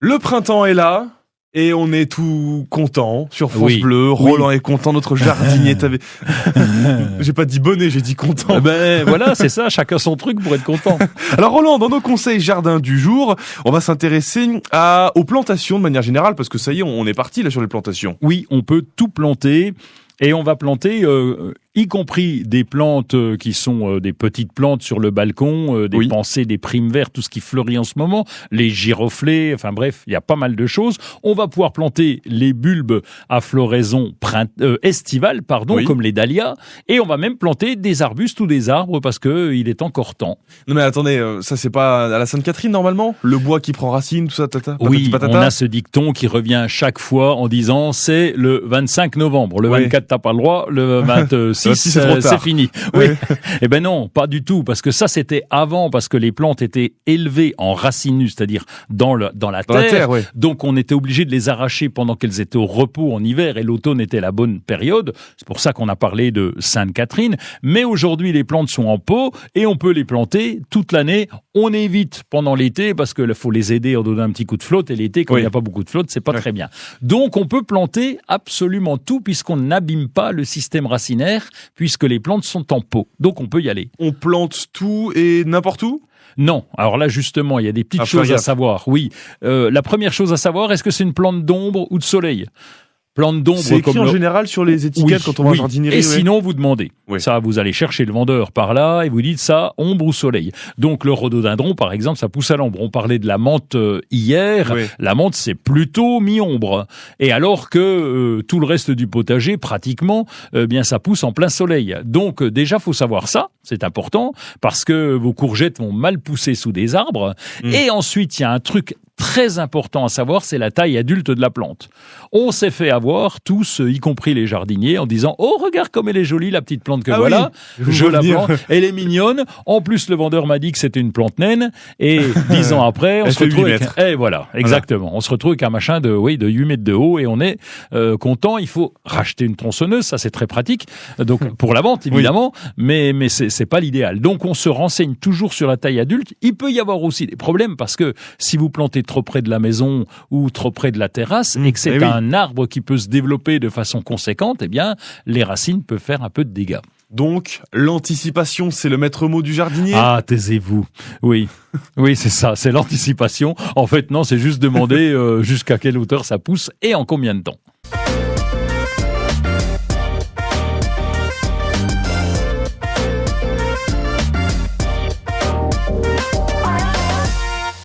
Le printemps est là et on est tout content sur France Bleu. Roland est content, notre jardinier. J'ai pas dit bonnet, j'ai dit content. Voilà, c'est ça, chacun son truc pour être content. Alors Roland, dans nos conseils jardin du jour, on va s'intéresser aux plantations de manière générale, parce que ça y est, on est parti là sur les plantations. Oui, on peut tout planter. Et on va planter, y compris des plantes qui sont des petites plantes sur le balcon, des pensées, des primes vertes, tout ce qui fleurit en ce moment, les giroflées, enfin bref, il y a pas mal de choses. On va pouvoir planter les bulbes à floraison estivale, comme les dahlias, et on va même planter des arbustes ou des arbres parce que il est encore temps. Non mais attendez, ça c'est pas à la Sainte-Catherine normalement ? Le bois qui prend racine, tout ça, Oui, on a ce dicton qui revient chaque fois en disant c'est le 25 novembre, le 24 t'as pas le droit, le 26 c'est fini. Oui. Eh ben non, pas du tout, parce que ça c'était avant, parce que les plantes étaient élevées en racinus, c'est-à-dire dans la terre. Donc on était obligé de les arracher pendant qu'elles étaient au repos en hiver, et l'automne était la bonne période. C'est pour ça qu'on a parlé de Sainte-Catherine. Mais aujourd'hui les plantes sont en pot et on peut les planter toute l'année. On évite pendant l'été parce que faut les aider en donnant un petit coup de flotte, et l'été quand il n'y a pas beaucoup de flotte, c'est pas très bien. Donc on peut planter absolument tout puisqu'on n'abîme pas le système racinaire, puisque les plantes sont en pot. Donc on peut y aller. On plante tout et n'importe où ? Non. Alors là, justement, il y a des petites choses à savoir. Oui. La première chose à savoir, est-ce que c'est une plante d'ombre ou de soleil ? Plante d'ombre, c'est écrit en général sur les étiquettes quand on va en jardinerie. Et sinon, vous demandez. Ça, vous allez chercher le vendeur par là et vous dites ça, ombre ou soleil. Donc le rhododendron, par exemple, ça pousse à l'ombre. On parlait de la menthe hier. La menthe, c'est plutôt mi-ombre. Et alors que tout le reste du potager, pratiquement, bien ça pousse en plein soleil. Donc déjà, faut savoir ça. C'est important parce que vos courgettes vont mal pousser sous des arbres. Et ensuite, il y a un truc très important à savoir, c'est la taille adulte de la plante. On s'est fait avoir, tous, y compris les jardiniers, en disant « Oh, regarde comme elle est jolie, la petite plante que voilà. Je la plante. Elle est mignonne. En plus, le vendeur m'a dit que c'était une plante naine. » Et 10 ans après, on se retrouve avec... Et voilà, exactement. On se retrouve avec un machin de 8 mètres de haut et on est content. Il faut racheter une tronçonneuse, ça c'est très pratique. Donc pour la vente, évidemment, mais c'est pas l'idéal. Donc on se renseigne toujours sur la taille adulte. Il peut y avoir aussi des problèmes parce que si vous plantez trop près de la maison ou trop près de la terrasse et que c'est un arbre qui peut se développer de façon conséquente, eh bien, les racines peuvent faire un peu de dégâts. Donc, l'anticipation, c'est le maître mot du jardinier ? Ah, taisez-vous. Oui, c'est ça, c'est l'anticipation. En fait, non, c'est juste demander jusqu'à quelle hauteur ça pousse et en combien de temps.